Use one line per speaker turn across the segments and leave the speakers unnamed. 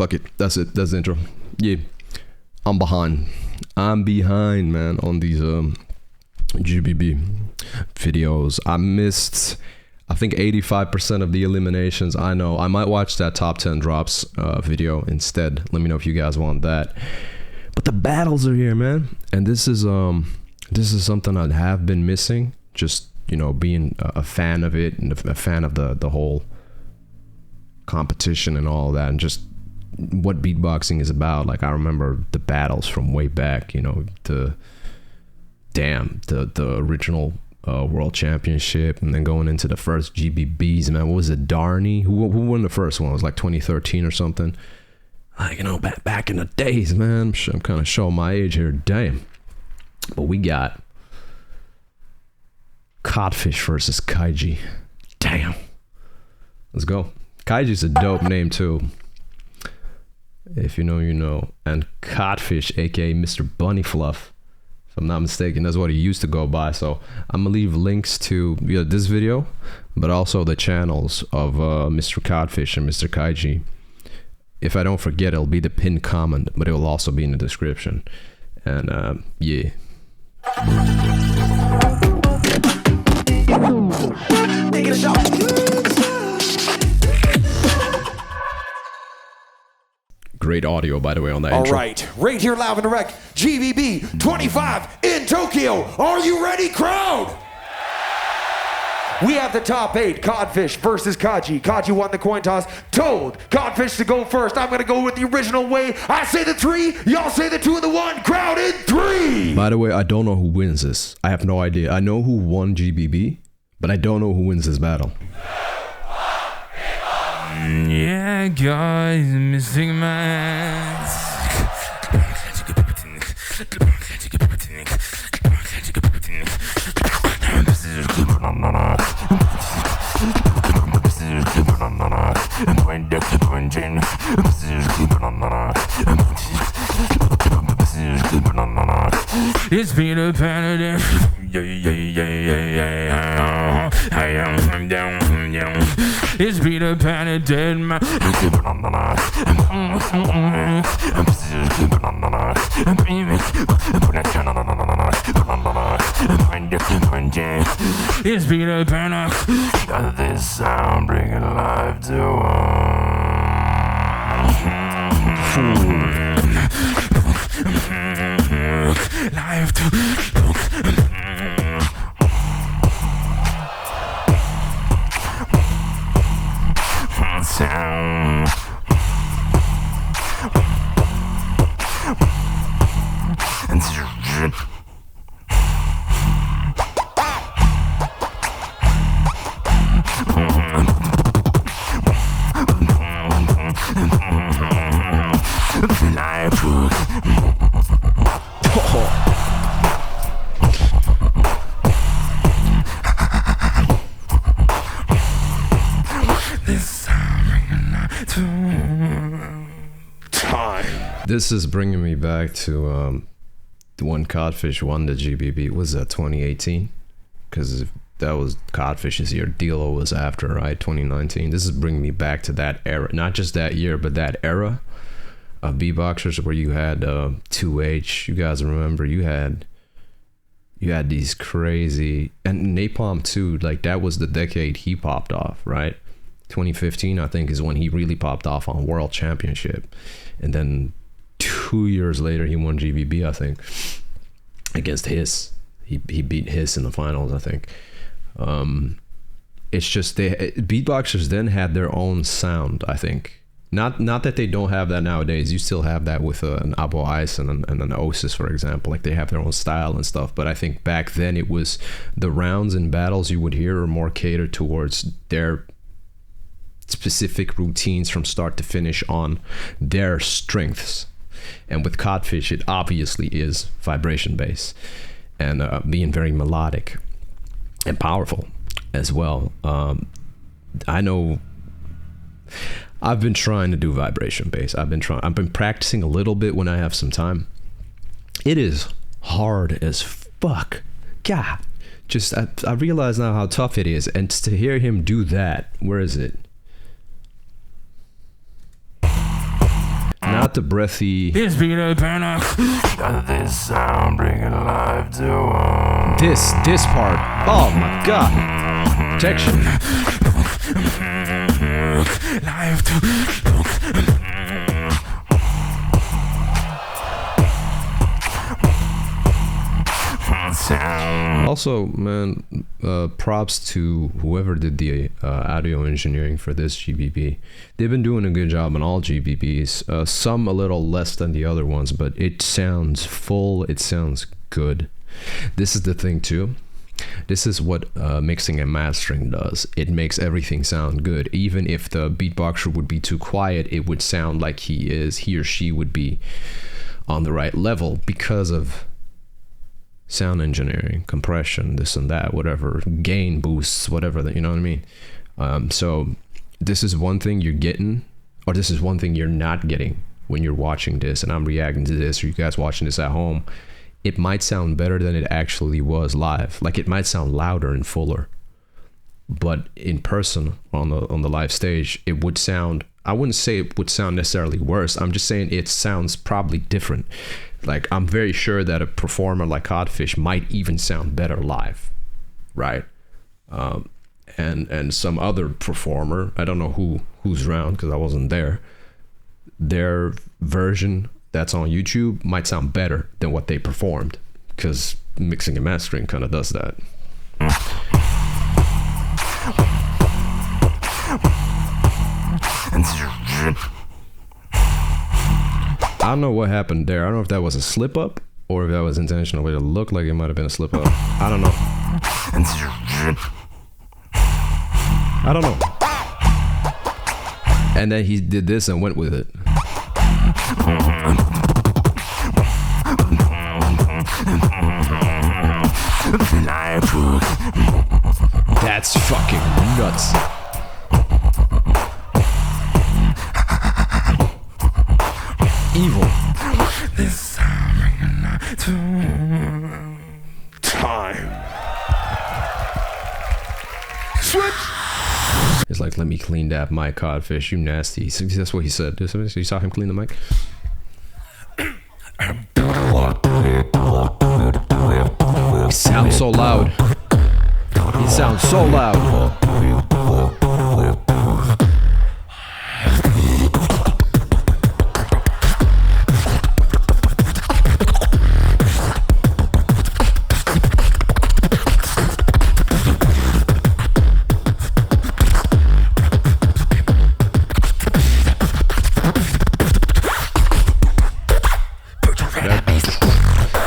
fuck it. That's it. That's the intro. Yeah. I'm behind, man, on these GBB videos. I missed, I think 85% of the eliminations. I know I might watch that top 10 drops video instead. Let me know if you guys want that. But the battles are here, man, and this is something I have been missing. Just, you know, being a fan of it and a fan of the whole competition and all that, and just what beatboxing is about. Like, I remember the battles from way back, you know, the original world championship, and then going into the first GBBs, man. What was it, Darney? Who won the first one? It was like 2013 or something. Like, you know, back in the days, man. I'm kind of showing my age here. Damn. But we got Codfish versus KAJI. Damn. Let's go. Kaiji's a dope name too. If you know, you know. And Codfish, aka Mr. Bunny Fluff, if I'm not mistaken, that's what he used to go by. So I'm gonna leave links to this video, but also the channels of Mr. Codfish and Mr. KAJI. If I don't forget, it'll be the pinned comment, but it will also be in the description. And yeah. Take a shot. Great audio, by the way, on that intro.
All right, right here live and direct, GBB 25 in Tokyo. Are you ready, crowd? We have the top 8, Codfish versus KAJI. KAJI won the coin toss, told Codfish to go first. I'm gonna go with the original way. I say the 3, y'all say the 2 and the 1. Crowd in 3.
By the way, I don't know who wins this. I have no idea. I know who won GBB, but I don't know who wins this battle.
Yeah, guys, missing man. It's been a planet. It's been a planet dead man. It's been a panic. Got this sound bringing life to life to sound.
This is bringing me back to the one Codfish won the GBB. Was that 2018? Because that was Codfish's year. Dilo was after, right? 2019. This is bringing me back to that era. Not just that year, but that era of beatboxers where you had 2H. You guys remember? You had these crazy, and Napalm too. Like, that was the decade he popped off, right? 2015, I think, is when he really popped off on World Championship, and then 2 years later he won GBB, I think, against Hiss. He beat Hiss in the finals, I think. It's just beatboxers then had their own sound, I think. Not that they don't have that nowadays. You still have that with an Abo Ice and an Osis, for example. Like, they have their own style and stuff. But I think back then it was the rounds and battles you would hear are more catered towards their specific routines from start to finish on their strengths. And with Codfish, it obviously is vibration bass and being very melodic and powerful as well. I know I've been trying to do vibration bass. I've been practicing a little bit when I have some time. It is hard as fuck. God, just I realize now how tough it is, and to hear him do that, where is it? not the breathy.
This beat a panic. Got this sound bringing life to
This part. Oh my god. Protection.
life to
Also, man, props to whoever did the audio engineering for this GBB. They've been doing a good job on all GBBs. Some a little less than the other ones, but it sounds full. It sounds good. This is the thing too. This is what mixing and mastering does. It makes everything sound good. Even if the beatboxer would be too quiet, it would sound like he or she would be on the right level because of sound engineering, compression, this and that, whatever, gain boosts, whatever, you know what I mean? So this is one thing you're getting, or this is one thing you're not getting when you're watching this, and I'm reacting to this, or you guys watching this at home. It might sound better than it actually was live. Like, it might sound louder and fuller, but in person on the live stage, it would sound, I wouldn't say it would sound necessarily worse. I'm just saying it sounds probably different. Like, I'm very sure that a performer like Codfish might even sound better live, right? And some other performer, I don't know who's around because I wasn't there, their version that's on YouTube might sound better than what they performed, because mixing and mastering kind of does that. I don't know what happened there. I don't know if that was a slip up or if that was intentional. It looked like it might have been a slip up. I don't know. I don't know. And then he did this and went with it. That's fucking nuts. Evil.
This
Time. Switch.
It's like, let me clean that mic, Codfish. You nasty. That's what he said. So you saw him clean the mic? He sounds so loud. He sounds so loud.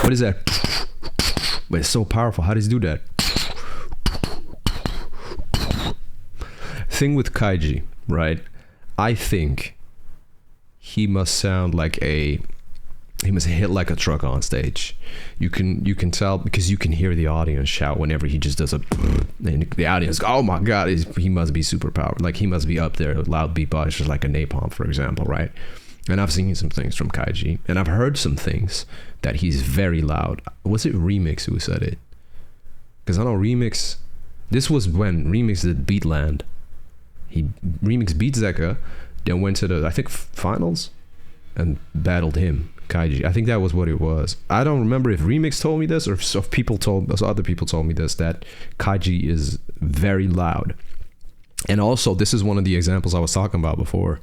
What is that? But it's so powerful. How does he do that? Thing with Kaiji, right? I think he must sound like he must hit like a truck on stage. You can tell because you can hear the audience shout whenever he just does a, and the audience go, oh my god, he must be super powered. Like, he must be up there with loud beatboxers like a Napalm, for example, right? And I've seen some things from Kaiji, and I've heard some things that he's very loud. Was it Remix who said it? Because I know Remix, this was when Remix did Beatland. He Remix beat Zeka, then went to the, I think, finals and battled him, Kaiji. I think that was what it was. I don't remember if Remix told me this or if other people told me this, that Kaiji is very loud. And also, this is one of the examples I was talking about before.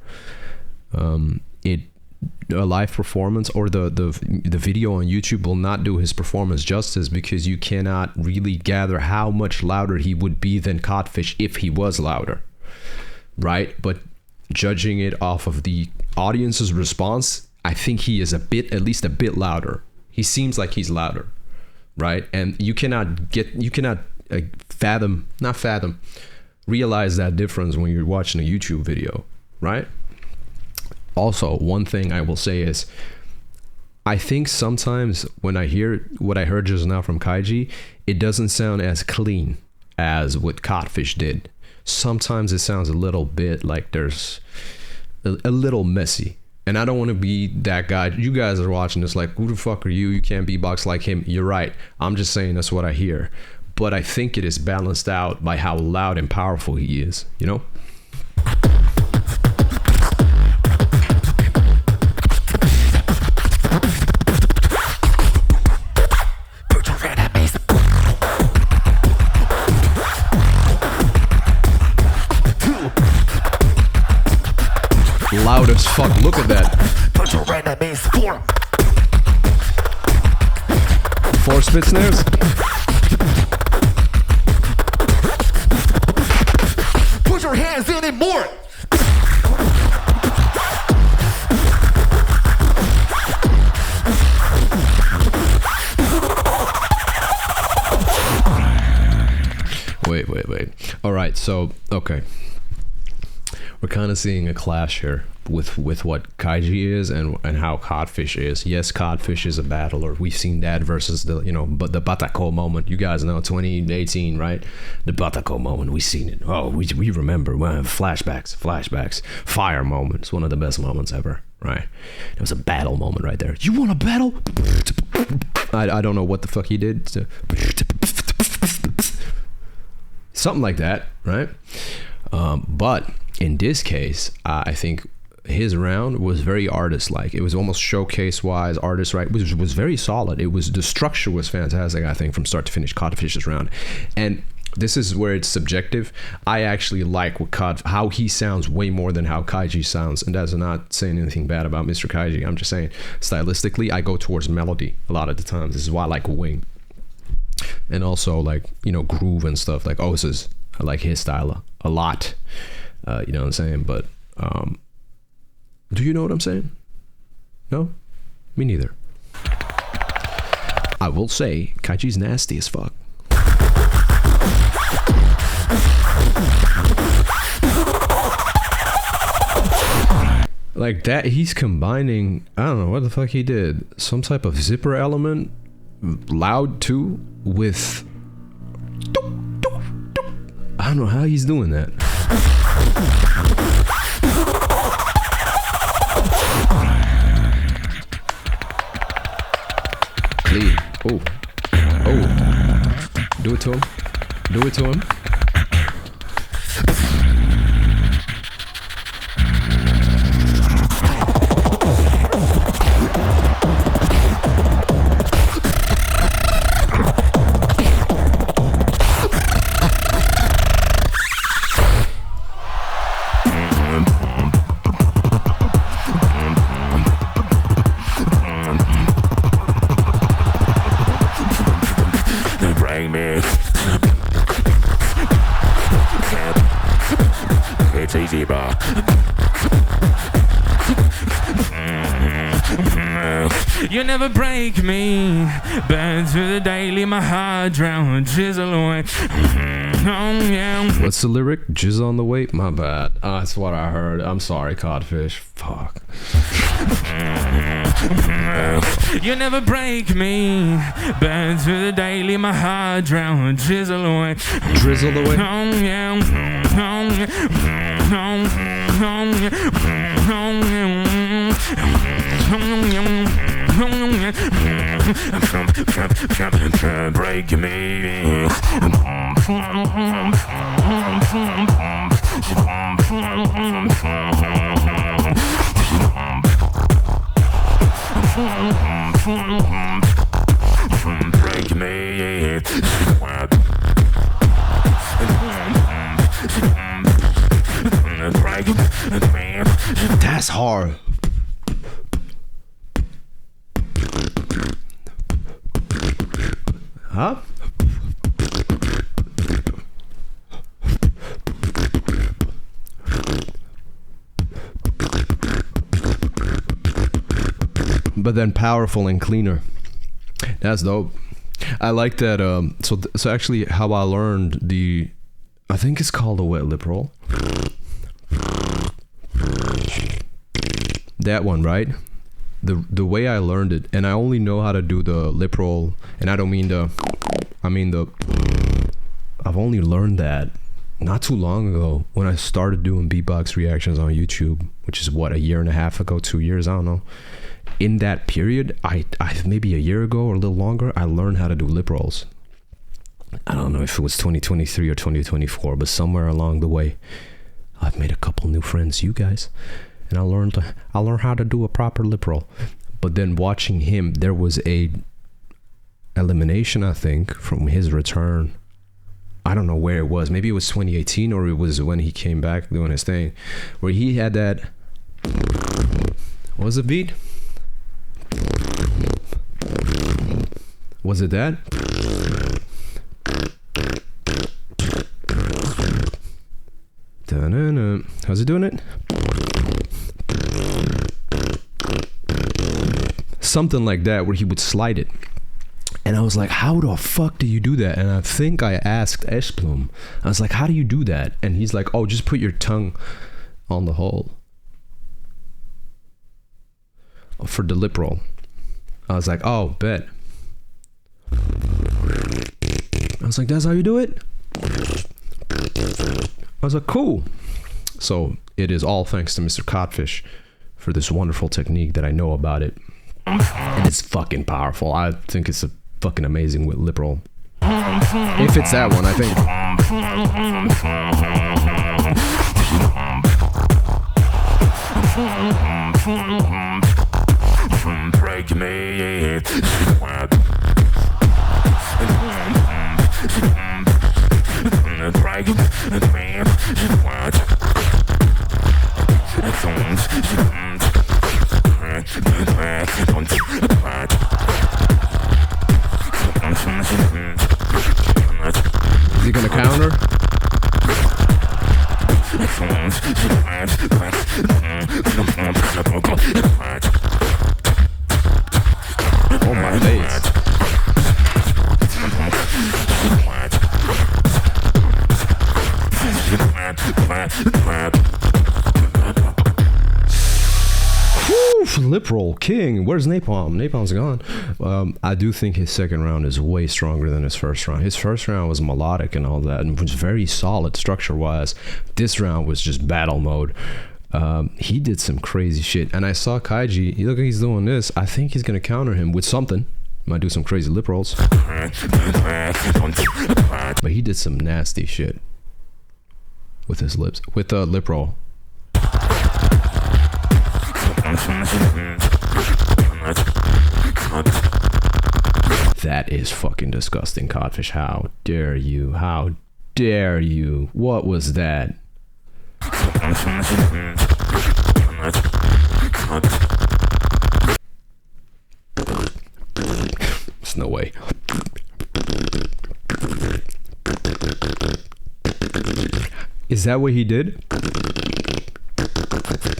A live performance or the video on YouTube will not do his performance justice, because you cannot really gather how much louder he would be than Codfish if he was louder, right? But judging it off of the audience's response, I think he is at least a bit louder. He seems like he's louder, right? And you cannot realize that difference when you're watching a YouTube video, right? Also, one thing I will say is, I think sometimes when I hear what I heard just now from Kaiji, it doesn't sound as clean as what Codfish did. Sometimes it sounds a little bit like there's a little messy. And I don't want to be that guy. You guys are watching this like, who the fuck are you? You can't beatbox like him. You're right. I'm just saying that's what I hear. But I think it is balanced out by how loud and powerful he is, you know? good as fuck. Look at that.
Put your enemies for.
4 spit snares.
Put your hands in it more.
Wait. All right, so okay, we're kind of seeing a clash here with what Kaiji is and how Codfish is. Yes, Codfish is a battler. We've seen that versus the but the Batako moment. You guys know 2018, right? The Batako moment. We've seen it. Oh, we remember. Flashbacks, fire moment. It's one of the best moments ever. Right? It was a battle moment right there. You want to battle? I don't know what the fuck he did. Something like that, right? But in this case, I think his round was very artist-like. It was almost showcase-wise, artist-right. It was very solid. The structure was fantastic, I think, from start to finish, Codfish's round. And this is where it's subjective. I actually like how he sounds way more than how Kaiji sounds. And that's not saying anything bad about Mr. Kaiji. I'm just saying, stylistically, I go towards melody a lot of the times. This is why I like Wing. And also like groove and stuff like Osa's. I like his style a lot. You know what I'm saying? But do you know what I'm saying? No? Me neither. I will say Kaiji's nasty as fuck. Like that, he's combining, I don't know what the fuck he did, some type of zipper element, loud too, with I don't know how he's doing that. Clean. Oh. Do it to him.
It's easy, bro.
You never break me. Back to the daily, my heart drowned, chisel away.
What's the lyric? Jizz on the way? My bad. That's what I heard. I'm sorry, Codfish. Fuck.
You never break me. Back to the daily, my heart drowned, chisel away.
Drizzle away?
Break me. Break me.
That's hard. Huh? But then powerful and cleaner. That's dope. I like that. So actually, how I learned I think it's called a wet lip roll. That one, right? The way I learned it, and I only know how to do the lip roll, and I don't mean I've only learned that not too long ago when I started doing beatbox reactions on YouTube, which is what, a year and a half ago, 2 years, I don't know. In that period, I maybe a year ago or a little longer, I learned how to do lip rolls. I don't know if it was 2023 or 2024, but somewhere along the way, I've made a couple new friends, you guys, and I learned how to do a proper lip roll. But then watching him, there was a elimination, I think, from his return. I don't know where it was. Maybe it was 2018 or it was when he came back doing his thing, where he had that What was the beat? Was it that? Da-na-na. How's it doing it? Something like that, where he would slide it. And I was like, how the fuck do you do that? And I think I asked Esplum. I was like, how do you do that? And he's like, oh, just put your tongue on the hole for the lip roll. I was like, oh, bet. I was like, that's how you do it? I was like, cool. So it is all thanks to Mr. Codfish for this wonderful technique that I know about it. And it's fucking powerful. I think it's a fucking amazing with lip roll. If it's that one, I think.
Break me.
Is he gonna counter? Oh my face. Whew, lip roll king. Where's Napalm? Napalm's gone. I do think his second round is way stronger than his first round. His first round was melodic and all that, and was very solid structure wise. This round was just battle mode. He did some crazy shit, and I saw Kaiji. Look, he's doing this. I think he's gonna counter him with something. Might do some crazy lip rolls, but he did some nasty shit with his lips, with a lip roll. That is fucking disgusting, Codfish. How dare you? How dare you? What was that? There's no way. Is that what he did?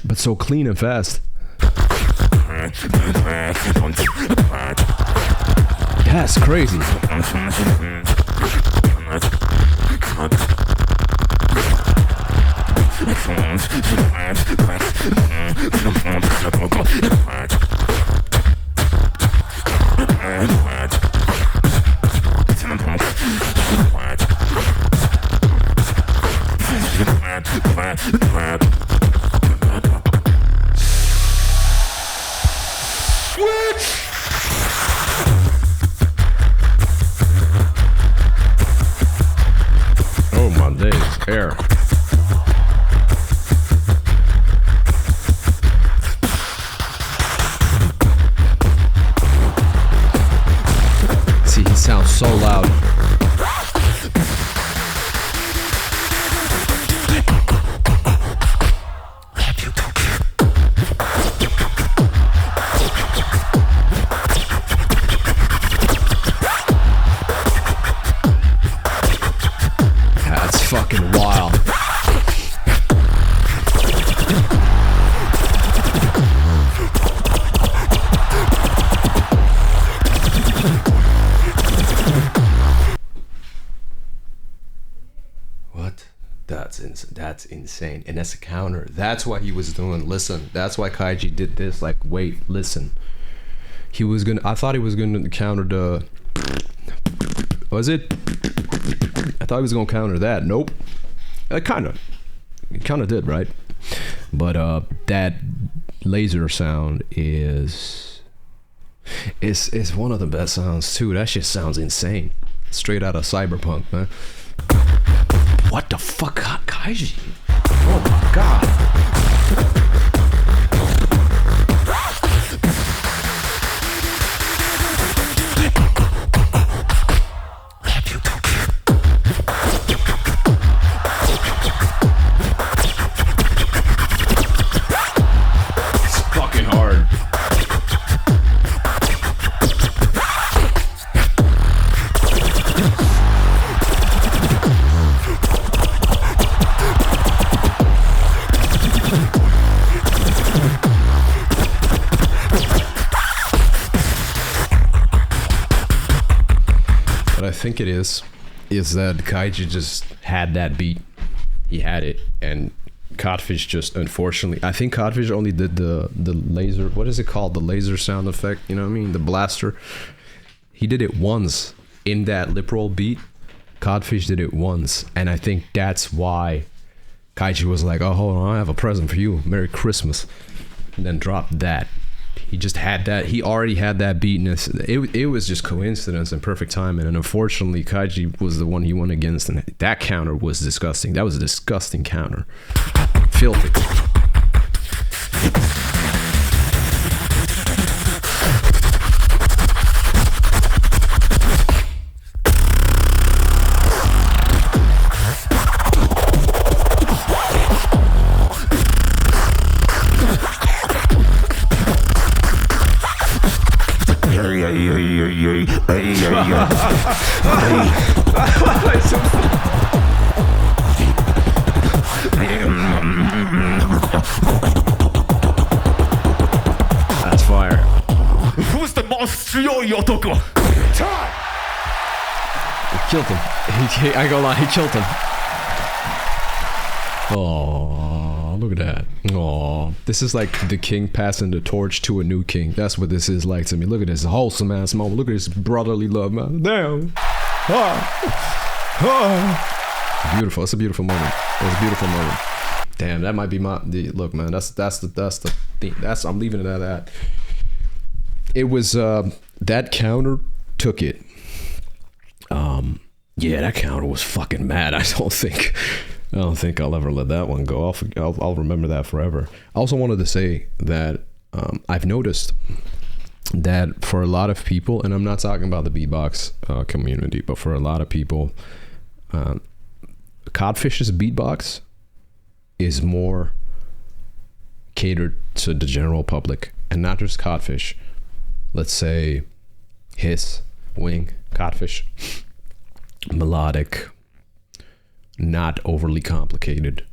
But so clean and fast. That's crazy. Oh my days, air. See, he sounds so loud. That's fucking wild. What? That's insane. And that's a counter. That's what he was doing. Listen, that's why Kaiji did this. Like, wait, listen. He was gonna, I thought he was gonna counter the, was it? I thought he was gonna counter that. Nope. It kind of did, right? But that laser sound is one of the best sounds too. That shit sounds insane. Straight out of Cyberpunk, man. What the fuck, Kaiji? Oh my god. I think it is that Kaiji just had that beat. He had it, and Codfish just, unfortunately, I think Codfish only did the laser, what is it called? The laser sound effect, you know what I mean? The blaster. He did it once in that lip roll beat. Codfish did it once, and I think that's why Kaiji was like, oh, hold on, I have a present for you. Merry Christmas. And then dropped that. He just had that. He already had that beat. And it was just coincidence and perfect timing. And unfortunately, Kaiji was the one he went against. And that counter was disgusting. That was a disgusting counter. Filthy. That's fire.
Who's the most yotoko?
Time!
He killed him. I ain't gonna lie, he killed him. Oh, look at that. Oh, this is like the king passing the torch to a new king. That's what this is like to me. Look at this wholesome ass moment. Look at this brotherly love, man. Damn. Beautiful. It's a beautiful moment. It's a beautiful moment. Damn, that might be look, man. That's the thing. I'm leaving it at that. It was that counter took it. Yeah, that counter was fucking mad. I don't think I'll ever let that one go. I'll remember that forever. I also wanted to say that I've noticed that for a lot of people, and I'm not talking about the beatbox community, but for a lot of people, Codfish's beatbox is more catered to the general public, and not just Codfish. Let's say Hiss, Wing, Codfish, melodic, not overly complicated,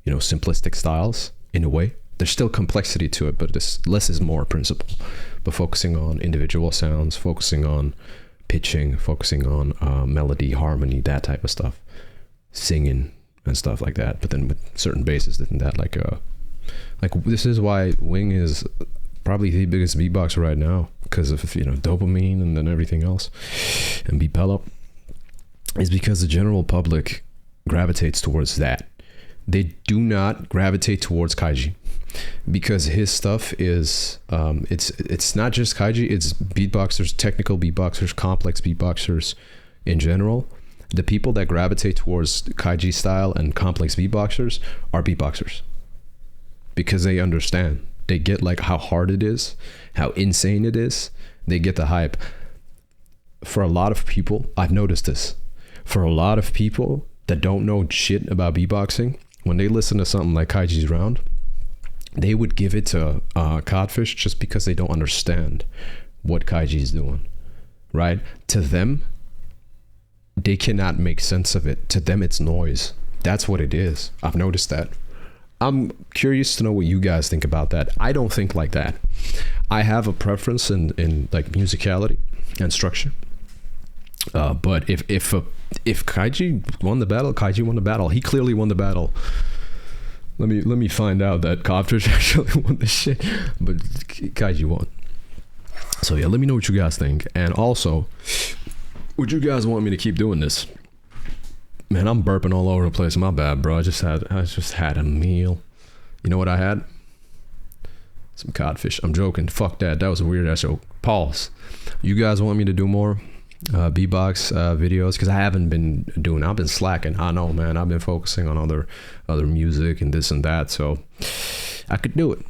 simplistic styles in a way. There's still complexity to it, but this less is more principle. But focusing on individual sounds, focusing on pitching, focusing on melody, harmony, that type of stuff, singing and stuff like that. But then with certain bases, isn't that like this is why Wing is probably the biggest beatboxer right now, because of dopamine and then everything else, and Beatpello, is because the general public gravitates towards that. They do not gravitate towards Kaiji, because his stuff is it's not just Kaiji, it's beatboxers, technical beatboxers, complex beatboxers in general. The people that gravitate towards Kaiji style and complex beatboxers are beatboxers, because they understand. They get like how hard it is, how insane it is. They get the hype. For a lot of people, I've noticed this. For a lot of people that don't know shit about beatboxing, when they listen to something like Kaiji's Round, they would give it to Codfish just because they don't understand what Kaiji's doing, right? To them, they cannot make sense of it. To them, it's noise. That's what it is. I've noticed that. I'm curious to know what you guys think about that. I don't think like that. I have a preference in like musicality and structure. But if Kaiji won the battle, Kaiji won the battle. He clearly won the battle. Let me find out that Codfish actually won the shit, but Kaiji won. So yeah, let me know what you guys think, and also, would you guys want me to keep doing this? Man, I'm burping all over the place. My bad, bro. I just had a meal. You know what I had? Some Codfish. I'm joking. Fuck that. That was a weird ass joke. Pause. You guys want me to do more beatbox videos? Because I haven't been doing. I've been slacking. I know, man. I've been focusing on other music and this and that. So I could do it.